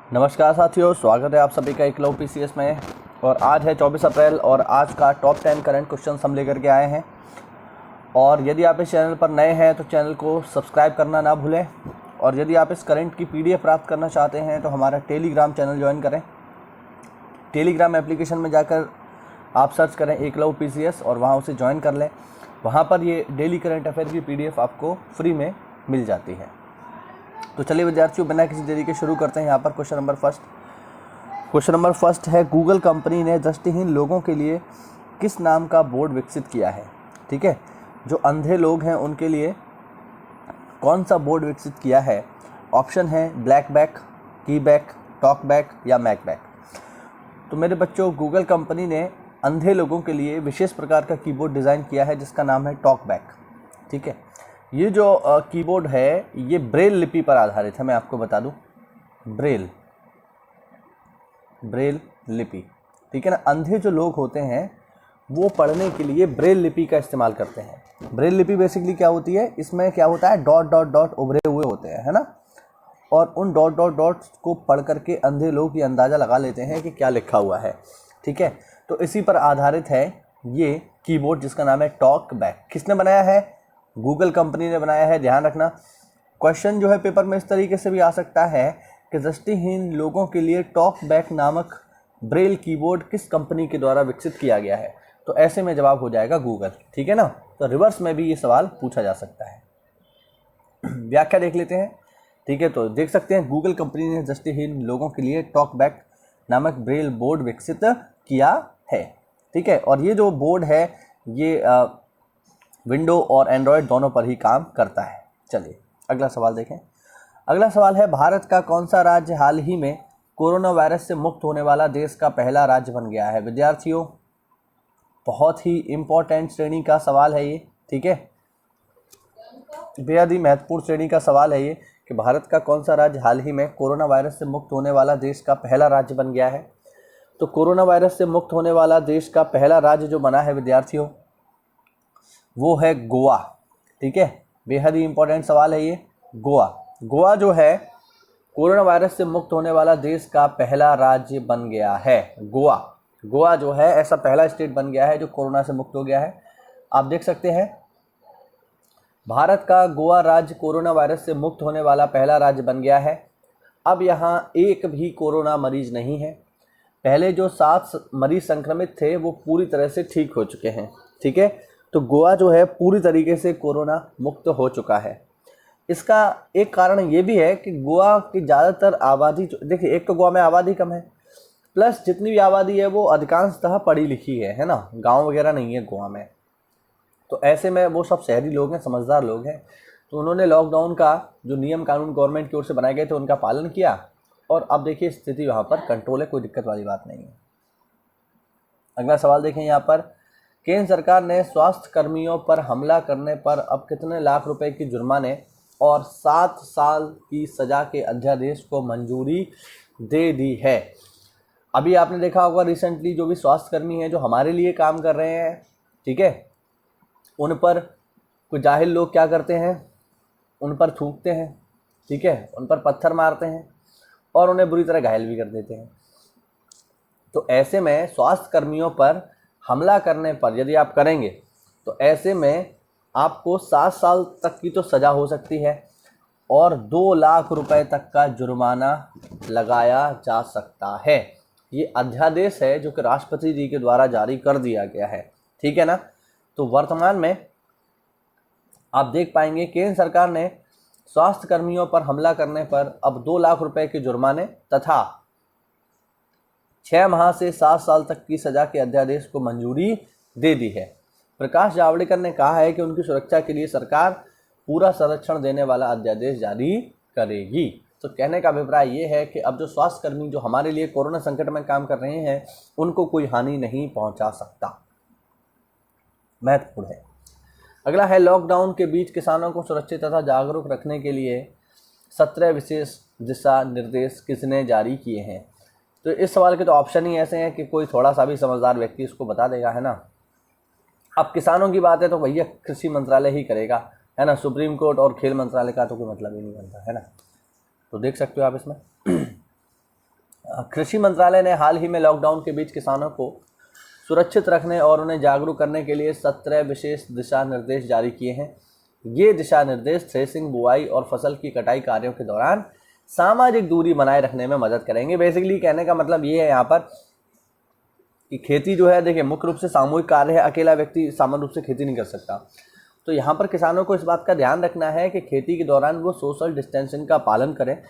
नमस्कार साथियों, स्वागत है आप सभी का एकलव्य पीसीएस में। और आज है 24 अप्रैल और आज का टॉप 10 करंट क्वेश्चन हम लेकर के आए हैं। और यदि आप इस चैनल पर नए हैं तो चैनल को सब्सक्राइब करना ना भूलें। और यदि आप इस करंट की पीडीएफ प्राप्त करना चाहते हैं तो हमारा टेलीग्राम चैनल ज्वाइन करें। टेलीग्राम एप्लीकेशन में जाकर आप सर्च करें एकलव्य पीसीएस और वहाँ उसे ज्वाइन कर लें। वहाँ पर ये डेली करंट अफेयर की पीडीएफ आपको फ्री में मिल जाती है। तो चलिए विद्यार्थियों, बिना किसी देरी के शुरू करते हैं। यहाँ पर क्वेश्चन नंबर फर्स्ट है, गूगल कंपनी ने दृष्टिहीन लोगों के लिए किस नाम का बोर्ड विकसित किया है। ठीक है, जो अंधे लोग हैं उनके लिए कौन सा बोर्ड विकसित किया है। ऑप्शन है ब्लैक बैक, की बैक, टॉक बैक या मैक बैक। तो मेरे बच्चों, गूगल कंपनी ने अंधे लोगों के लिए विशेष प्रकार का कीबोर्ड डिज़ाइन किया है जिसका नाम है टॉक बैक। ठीक है, ये जो कीबोर्ड है ये ब्रेल लिपि पर आधारित है। मैं आपको बता दूं, ब्रेल लिपि। ठीक है ना, अंधे जो लोग होते हैं वो पढ़ने के लिए ब्रेल लिपि का इस्तेमाल करते हैं। ब्रेल लिपि बेसिकली क्या होती है, इसमें क्या होता है, डॉट डॉट डॉट उभरे हुए होते हैं, है ना। और उन डॉट डॉट डॉट्स को पढ़ करके अंधे लोग ये अंदाज़ा लगा लेते हैं कि क्या लिखा हुआ है। ठीक है, तो इसी पर आधारित है ये कीबोर्ड जिसका नाम है टॉक बैक। किसने बनाया है? गूगल कंपनी ने बनाया है। ध्यान रखना, क्वेश्चन जो है पेपर में इस तरीके से भी आ सकता है कि दृष्टिहीन लोगों के लिए टॉक बैक नामक ब्रेल कीबोर्ड किस कंपनी के द्वारा विकसित किया गया है। तो ऐसे में जवाब हो जाएगा गूगल। ठीक है ना, तो रिवर्स में भी ये सवाल पूछा जा सकता है। व्याख्या देख लेते हैं। ठीक है, तो देख सकते हैं गूगल कंपनी ने दृष्टिहीन लोगों के लिए टॉक बैक नामक ब्रेल बोर्ड विकसित किया है। ठीक है, और ये जो बोर्ड है ये विंडो और एंड्रॉयड दोनों पर ही काम करता है। चलिए अगला सवाल देखें। अगला सवाल है, भारत का कौन सा राज्य हाल ही में कोरोना वायरस से मुक्त होने वाला देश का पहला राज्य बन गया है। विद्यार्थियों, बहुत ही इम्पोर्टेंट श्रेणी का सवाल है ये। ठीक है, बेहद ही महत्वपूर्ण श्रेणी का सवाल है ये कि भारत का कौन सा राज्य हाल ही में कोरोना वायरस से मुक्त होने वाला देश का पहला राज्य बन गया है। तो कोरोना वायरस से मुक्त होने वाला देश का पहला राज्य जो बना है विद्यार्थियों, वो है गोवा। ठीक है, बेहद ही इंपॉर्टेंट सवाल है ये। गोवा जो है कोरोना वायरस से मुक्त होने वाला देश का पहला राज्य बन गया है। गोवा जो है ऐसा पहला स्टेट बन गया है जो कोरोना से मुक्त हो गया है। आप देख सकते हैं भारत का गोवा राज्य कोरोना वायरस से मुक्त होने वाला पहला राज्य बन गया है। अब यहाँ एक भी कोरोना मरीज नहीं है। पहले जो 7 मरीज संक्रमित थे वो पूरी तरह से ठीक हो चुके हैं। ठीक है, तो गोवा जो है पूरी तरीके से कोरोना मुक्त हो चुका है। इसका एक कारण ये भी है कि गोवा की ज़्यादातर आबादी, देखिए एक तो गोवा में आबादी कम है, प्लस जितनी भी आबादी है वो अधिकांशतः पढ़ी लिखी है ना, गांव वगैरह नहीं है गोवा में। तो ऐसे में वो सब शहरी लोग हैं, समझदार लोग हैं। तो उन्होंने लॉकडाउन का जो नियम कानून गवर्नमेंट की ओर से बनाए गए थे उनका पालन किया और अब देखिए स्थिति वहाँ पर कंट्रोल है, कोई दिक्कत वाली बात नहीं है। अगला सवाल देखें यहाँ पर, केंद्र सरकार ने स्वास्थ्य कर्मियों पर हमला करने पर अब कितने लाख रुपए की जुर्माने और 7 साल की सज़ा के अध्यादेश को मंजूरी दे दी है। अभी आपने देखा होगा रिसेंटली जो भी स्वास्थ्यकर्मी हैं जो हमारे लिए काम कर रहे हैं, ठीक है, उन पर कुछ जाहिल लोग क्या करते हैं, उन पर थूकते हैं, ठीक है, उन पर पत्थर मारते हैं और उन्हें बुरी तरह घायल भी कर देते हैं। तो ऐसे में स्वास्थ्य कर्मियों पर हमला करने पर यदि आप करेंगे तो ऐसे में आपको 7 साल तक की तो सज़ा हो सकती है और 2 लाख रुपए तक का जुर्माना लगाया जा सकता है। ये अध्यादेश है जो कि राष्ट्रपति जी के द्वारा जारी कर दिया गया है। ठीक है ना, तो वर्तमान में आप देख पाएंगे केंद्र सरकार ने स्वास्थ्य कर्मियों पर हमला करने पर अब 2 लाख रुपए के जुर्माने तथा 6 माह से 7 साल तक की सजा के अध्यादेश को मंजूरी दे दी है। प्रकाश जावड़ेकर ने कहा है कि उनकी सुरक्षा के लिए सरकार पूरा संरक्षण देने वाला अध्यादेश जारी करेगी। तो कहने का अभिप्राय ये है कि अब जो स्वास्थ्यकर्मी जो हमारे लिए कोरोना संकट में काम कर रहे हैं उनको कोई हानि नहीं पहुंचा सकता। महत्वपूर्ण है। अगला है, लॉकडाउन के बीच किसानों को सुरक्षित तथा जागरूक रखने के लिए 17 विशेष दिशा निर्देश किसने जारी किए हैं। तो इस सवाल के तो ऑप्शन ही ऐसे हैं कि कोई थोड़ा सा भी समझदार व्यक्ति इसको बता देगा, है ना। अब किसानों की बात है तो भैया कृषि मंत्रालय ही करेगा, है ना। सुप्रीम कोर्ट और खेल मंत्रालय का तो कोई मतलब ही नहीं बनता, है ना। तो देख सकते हो आप इसमें कृषि मंत्रालय ने हाल ही में लॉकडाउन के बीच किसानों को सुरक्षित रखने और उन्हें जागरूक करने के लिए 17 विशेष दिशा निर्देश जारी किए हैं। ये दिशा निर्देश थ्रेसिंग, बुआई और फसल की कटाई कार्यों के दौरान सामाजिक दूरी बनाए रखने में मदद करेंगे। बेसिकली कहने का मतलब ये है यहाँ पर कि खेती जो है, देखिए, मुख्य रूप से सामूहिक कार्य है, अकेला व्यक्ति सामान्य रूप से खेती नहीं कर सकता। तो यहाँ पर किसानों को इस बात का ध्यान रखना है कि खेती के दौरान वो सोशल डिस्टेंसिंग का पालन करें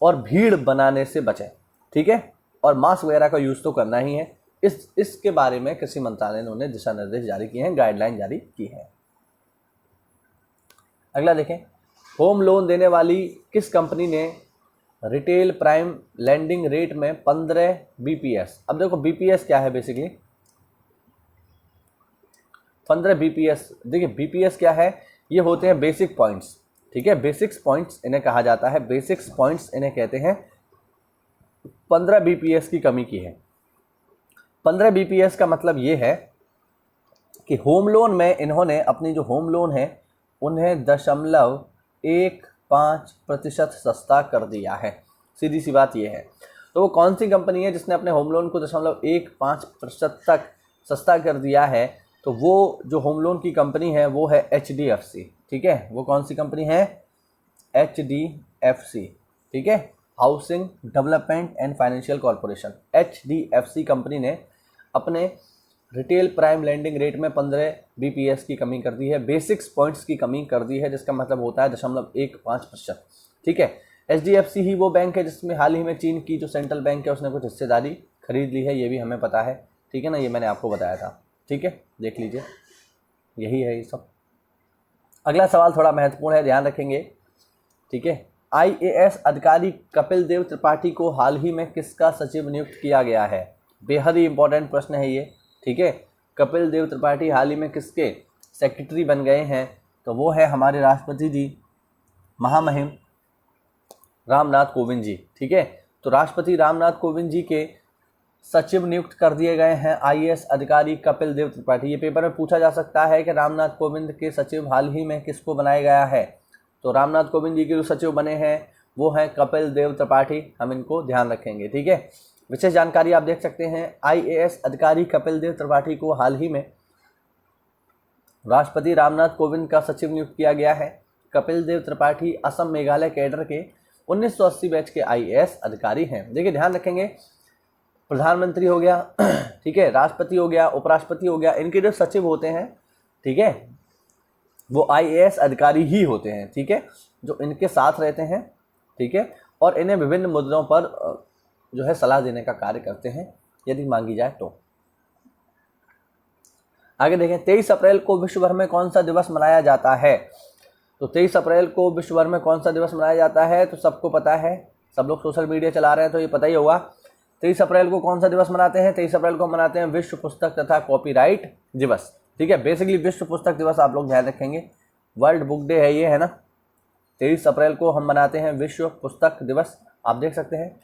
और भीड़ बनाने से बचें, ठीक है, और मास्क वगैरह का यूज़ तो करना ही है। इसके बारे में कृषि मंत्रालय ने उन्हें दिशा निर्देश जारी किए हैं, गाइडलाइन जारी की है। अगला देखें, होम लोन देने वाली किस कंपनी ने रिटेल प्राइम लैंडिंग रेट में 15 BPS, अब देखो BPS क्या है, बेसिकली 15 BPS, देखिए BPS क्या है, ये होते हैं बेसिक पॉइंट्स, ठीक है, बेसिक्स पॉइंट्स इन्हें कहा जाता है, बेसिक्स पॉइंट्स इन्हें कहते हैं। 15 BPS की कमी की है। 15 BPS का मतलब ये है कि होम लोन में इन्होंने अपनी जो होम लोन है उन्हें 0.15% सस्ता कर दिया है। सीधी सी बात ये है। तो वो कौन सी कंपनी है जिसने अपने होम लोन को 0.15% तक सस्ता कर दिया है? तो वो जो होम लोन की कंपनी है वो है HDFC, ठीक है। वो कौन सी कंपनी है? HDFC, ठीक है, housing development and financial corporation. HDFC company ने अपने रिटेल प्राइम लैंडिंग रेट में 15 BPS की कमी कर दी है, बेसिक्स पॉइंट्स की कमी कर दी है, जिसका मतलब होता है 0.15%, ठीक है। HDFC ही वो बैंक है जिसमें हाल ही में चीन की जो सेंट्रल बैंक है उसने कुछ हिस्सेदारी खरीद ली है, ये भी हमें पता है, ठीक है ना, ये मैंने आपको बताया था, ठीक है, देख लीजिए, यही है ये सब। अगला सवाल थोड़ा महत्वपूर्ण है, ध्यान रखेंगे, ठीक है। IAS अधिकारी कपिल देव त्रिपाठी को हाल ही में किसका सचिव नियुक्त किया गया है? बेहद ही इंपॉर्टेंट प्रश्न है ये, ठीक है। कपिल देव त्रिपाठी हाल ही में किसके सेक्रेटरी बन गए हैं? तो वो है हमारे राष्ट्रपति जी, महामहिम रामनाथ कोविंद जी, ठीक है। तो राष्ट्रपति रामनाथ कोविंद जी के सचिव नियुक्त कर दिए गए हैं IAS अधिकारी कपिल देव त्रिपाठी। ये पेपर में पूछा जा सकता है कि रामनाथ कोविंद के सचिव हाल ही में किसको बनाया गया है? तो रामनाथ कोविंद जी के जो सचिव बने हैं वो हैं कपिल देव त्रिपाठी, हम इनको ध्यान रखेंगे, ठीक है। विशेष जानकारी आप देख सकते हैं, IAS अधिकारी कपिल देव त्रिपाठी को हाल ही में राष्ट्रपति रामनाथ कोविंद का सचिव नियुक्त किया गया है। कपिल देव त्रिपाठी असम मेघालय कैडर के 1980 बैच के IAS अधिकारी हैं। देखिए ध्यान रखेंगे, प्रधानमंत्री हो गया, ठीक है, राष्ट्रपति हो गया, उपराष्ट्रपति हो गया, इनके जो सचिव होते हैं, ठीक है, वो IAS अधिकारी ही होते हैं, ठीक है, जो इनके साथ रहते हैं, ठीक है, और इन्हें विभिन्न मुद्दों पर जो है सलाह देने का कार्य करते हैं यदि मांगी जाए तो। आगे देखें, 23 अप्रैल को विश्व भर में कौन सा दिवस मनाया जाता है? तो 23 अप्रैल को विश्व भर में कौन सा दिवस मनाया जाता है? तो सबको पता है, सब लोग सोशल मीडिया चला रहे हैं तो ये पता ही होगा। 23 अप्रैल को कौन सा दिवस मनाते हैं? 23 अप्रैल को मनाते हैं विश्व पुस्तक तथा कॉपीराइट दिवस, ठीक है। बेसिकली विश्व पुस्तक दिवस आप लोग ध्यान रखेंगे, वर्ल्ड बुक डे है ये, है ना। 23 अप्रैल को हम मनाते हैं विश्व पुस्तक दिवस, आप देख सकते हैं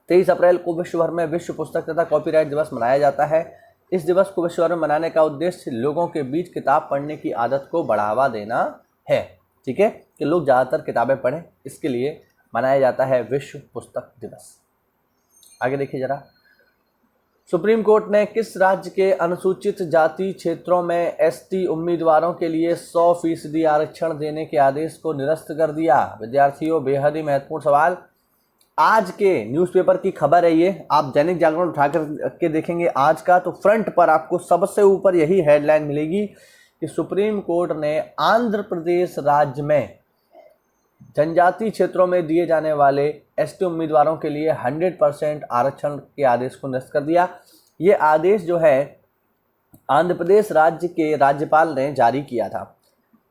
23 अप्रैल को विश्व भर में विश्व पुस्तक तथा कॉपीराइट दिवस मनाया जाता है। इस दिवस को विश्व भर में मनाने का उद्देश्य लोगों के बीच किताब पढ़ने की आदत को बढ़ावा देना है, ठीक है, कि लोग ज़्यादातर किताबें पढ़ें, इसके लिए मनाया जाता है विश्व पुस्तक दिवस। आगे देखिए जरा, सुप्रीम कोर्ट ने किस राज्य के अनुसूचित जाति क्षेत्रों में ST उम्मीदवारों के लिए 100% आरक्षण देने के आदेश को निरस्त कर दिया? विद्यार्थियों, बेहद ही महत्वपूर्ण सवाल, आज के न्यूज़पेपर की खबर है ये, आप दैनिक जागरण उठा के देखेंगे आज का, तो फ्रंट पर आपको सबसे ऊपर यही हेडलाइन मिलेगी कि सुप्रीम कोर्ट ने आंध्र प्रदेश राज्य में जनजातीय क्षेत्रों में दिए जाने वाले ST उम्मीदवारों के लिए 100% आरक्षण के आदेश को निरस्त कर दिया। ये आदेश जो है आंध्र प्रदेश राज्य के राज्यपाल ने जारी किया था।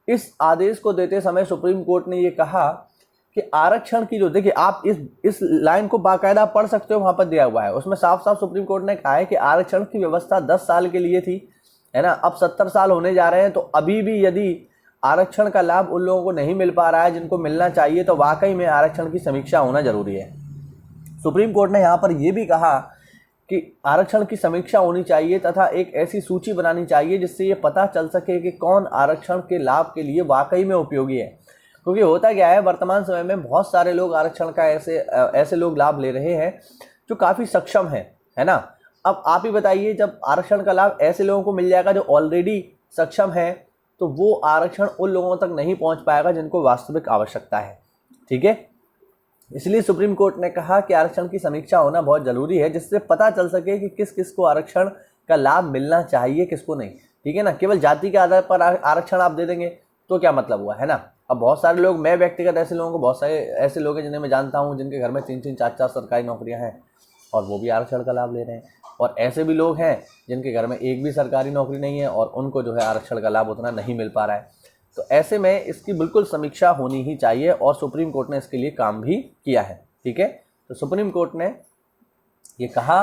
इस आदेश को देते समय सुप्रीम कोर्ट ने ये कहा कि आरक्षण की जो, देखिए आप इस लाइन को बाकायदा पढ़ सकते हो, वहाँ पर दिया हुआ है, उसमें साफ साफ सुप्रीम कोर्ट ने कहा है कि आरक्षण की व्यवस्था 10 साल के लिए थी, है ना, अब 70 साल होने जा रहे हैं, तो अभी भी यदि आरक्षण का लाभ उन लोगों को नहीं मिल पा रहा है जिनको मिलना चाहिए, तो वाकई में आरक्षण की समीक्षा होना जरूरी है। सुप्रीम कोर्ट ने यहाँ पर यह भी कहा कि आरक्षण की समीक्षा होनी चाहिए तथा एक ऐसी सूची बनानी चाहिए जिससे ये पता चल सके कि कौन आरक्षण के लाभ के लिए वाकई में उपयोगी है। क्योंकि होता क्या है, वर्तमान समय में बहुत सारे लोग आरक्षण का ऐसे लोग लाभ ले रहे हैं जो काफ़ी सक्षम हैं, है ना। अब आप ही बताइए, जब आरक्षण का लाभ ऐसे लोगों को मिल जाएगा जो ऑलरेडी सक्षम है, तो वो आरक्षण उन लोगों तक नहीं पहुंच पाएगा जिनको वास्तविक आवश्यकता है, ठीक है। इसलिए सुप्रीम कोर्ट ने कहा कि आरक्षण की समीक्षा होना बहुत ज़रूरी है, जिससे पता चल सके कि किस किस को आरक्षण का लाभ मिलना चाहिए, किसको नहीं, ठीक है ना। केवल जाति के आधार पर आरक्षण आप दे देंगे तो क्या मतलब हुआ, है ना। अब बहुत सारे लोग, मैं व्यक्तिगत ऐसे लोगों को, बहुत सारे ऐसे लोग हैं जिन्हें मैं जानता हूँ जिनके घर में 3-3 4-4 सरकारी नौकरियाँ हैं और वो भी आरक्षण का लाभ ले रहे हैं, और ऐसे भी लोग हैं जिनके घर में एक भी सरकारी नौकरी नहीं है और उनको जो है आरक्षण का लाभ उतना नहीं मिल पा रहा है। तो ऐसे में इसकी बिल्कुल समीक्षा होनी ही चाहिए और सुप्रीम कोर्ट ने इसके लिए काम भी किया है, ठीक है। तो सुप्रीम कोर्ट ने ये कहा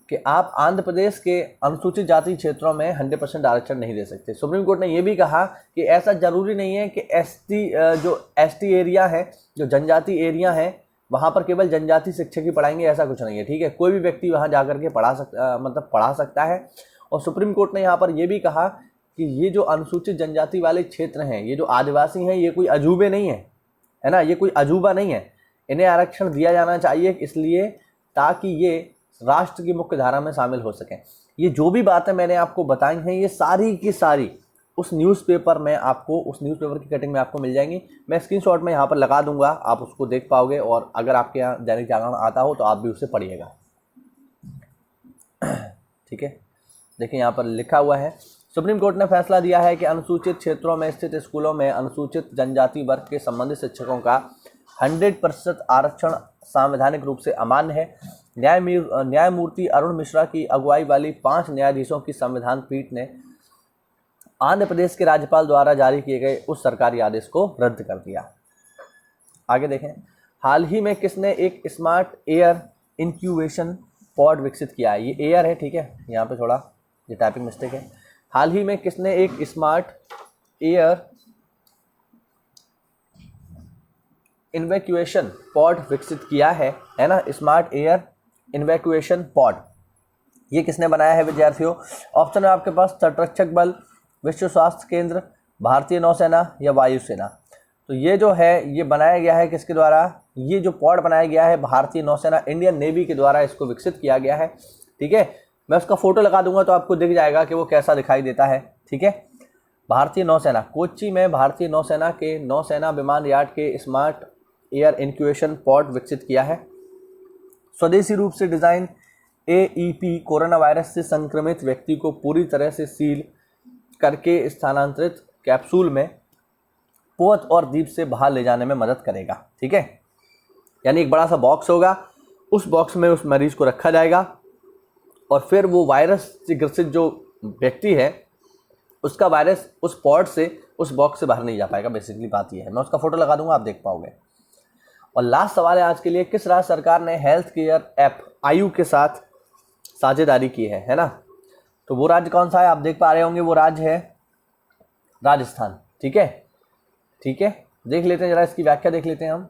कि आप आंध्र प्रदेश के अनुसूचित जाति क्षेत्रों में 100% आरक्षण नहीं दे सकते। सुप्रीम कोर्ट ने ये भी कहा कि ऐसा जरूरी नहीं है कि एसटी एरिया है, जो जनजाति एरिया है, वहाँ पर केवल जनजाति शिक्षक ही पढ़ाएंगे, ऐसा कुछ नहीं है, ठीक है। कोई भी व्यक्ति वहाँ जा करके पढ़ा सकता है। और सुप्रीम कोर्ट ने यहाँ पर यह भी कहा कि ये जो अनुसूचित जनजाति वाले क्षेत्र हैं, ये जो आदिवासी हैं, ये कोई अजूबे नहीं है ना, ये कोई अजूबा नहीं है। इन्हें आरक्षण दिया जाना चाहिए, इसलिए ताकि ये राष्ट्र की मुख्य धारा में शामिल हो सकें। ये जो भी बातें मैंने आपको बताई हैं, ये सारी की सारी उस न्यूज़पेपर की कटिंग में आपको मिल जाएंगी। मैं स्क्रीनशॉट में यहाँ पर लगा दूंगा, आप उसको देख पाओगे, और अगर आपके यहाँ दैनिक जागरण आता हो तो आप भी उसे पढ़िएगा, ठीक है। देखिए यहाँ पर लिखा हुआ है, सुप्रीम कोर्ट ने फैसला दिया है कि अनुसूचित क्षेत्रों में स्थित स्कूलों में अनुसूचित जनजाति वर्ग के संबंधित शिक्षकों का 100% आरक्षण संवैधानिक रूप से अमान्य है। न्यायमूर्ति अरुण मिश्रा की अगुवाई वाली 5 न्यायाधीशों की संविधान पीठ ने आंध्र प्रदेश के राज्यपाल द्वारा जारी किए गए उस सरकारी आदेश को रद्द कर दिया। आगे देखें, हाल ही में किसने एक स्मार्ट एयर इंक्यूबेशन पॉड विकसित किया है। ये एयर है, ठीक है, यहाँ पे थोड़ा ये टाइपिंग मिस्टेक है। हाल ही में किसने एक स्मार्ट एयर इन्वैक्यूएशन पॉड विकसित किया है ना, स्मार्ट एयर इन्वैक्यूएशन पॉड, ये किसने बनाया है विद्यार्थियों। ऑप्शन है आपके पास तटरक्षक बल, विश्व स्वास्थ्य केंद्र, भारतीय नौसेना या वायुसेना। तो ये जो है ये बनाया गया है किसके द्वारा, ये जो पॉड बनाया गया है भारतीय नौसेना, इंडियन नेवी के द्वारा इसको विकसित किया गया है, ठीक है। मैं उसका फोटो लगा दूंगा तो आपको दिख जाएगा कि वो कैसा दिखाई देता है, ठीक है। भारतीय नौसेना, कोच्चि में भारतीय नौसेना के नौसेना विमान यार्ड के स्मार्ट एयर इंक्यूबेशन पॉड विकसित किया है। स्वदेशी रूप से डिज़ाइन AEP कोरोना वायरस से संक्रमित व्यक्ति को पूरी तरह से सील करके स्थानांतरित कैप्सूल में पोत और दीप से बाहर ले जाने में मदद करेगा, ठीक है। यानी एक बड़ा सा बॉक्स होगा, उस बॉक्स में उस मरीज को रखा जाएगा और फिर वो वायरस से ग्रसित जो व्यक्ति है उसका वायरस उस पॉड से, उस बॉक्स से बाहर नहीं जा पाएगा। बेसिकली बात ये है, मैं उसका फोटो लगा दूंगा, आप देख पाओगे। और लास्ट सवाल है आज के लिए, किस राज्य सरकार ने हेल्थ केयर ऐप आयु के साथ साझेदारी की है ना। तो वो राज्य कौन सा है, आप देख पा रहे होंगे, वो राज्य है राजस्थान, ठीक है, ठीक है। देख लेते हैं जरा, इसकी व्याख्या देख लेते हैं हम।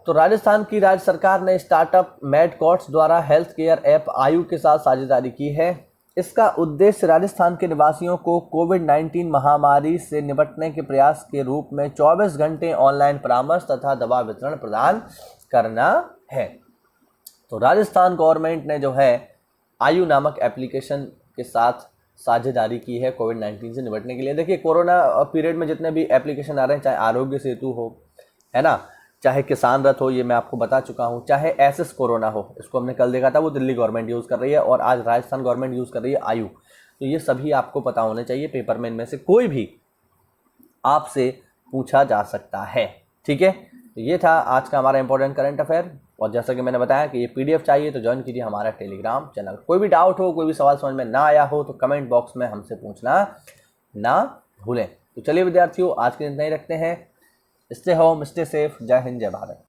तो राजस्थान की राज्य सरकार ने स्टार्टअप मेडकॉट्स द्वारा हेल्थ केयर ऐप आयु के साथ साझेदारी की है। इसका उद्देश्य राजस्थान के निवासियों को कोविड-19 महामारी से निपटने के प्रयास के रूप में 24 घंटे ऑनलाइन परामर्श तथा दवा वितरण प्रदान करना है। तो राजस्थान गवर्नमेंट ने जो है आयु नामक एप्लीकेशन के साथ साझेदारी की है कोविड-19 से निपटने के लिए। देखिए कोरोना पीरियड में जितने भी एप्लीकेशन आ रहे हैं, चाहे आरोग्य सेतु हो, है ना, चाहे किसान रथ हो, ये मैं आपको बता चुका हूँ, चाहे एसएस कोरोना हो, इसको हमने कल देखा था, वो दिल्ली गवर्नमेंट यूज़ कर रही है, और आज राजस्थान गवर्नमेंट यूज़ कर रही है आयु। तो ये सभी आपको पता होने चाहिए, पेपर में इनमें से कोई भी आपसे पूछा जा सकता है, ठीक है। तो ये था आज का हमारा इंपॉर्टेंट करंट अफेयर। और जैसा कि मैंने बताया कि ये PDF चाहिए तो ज्वाइन कीजिए हमारा टेलीग्राम चैनल। कोई भी डाउट हो, कोई भी सवाल समझ में ना आया हो तो कमेंट बॉक्स में हमसे पूछना ना भूलें। तो चलिए विद्यार्थियों, आज के दिन इतना ही रखते हैं। Stay home, stay safe. जय हिंद, जय भारत।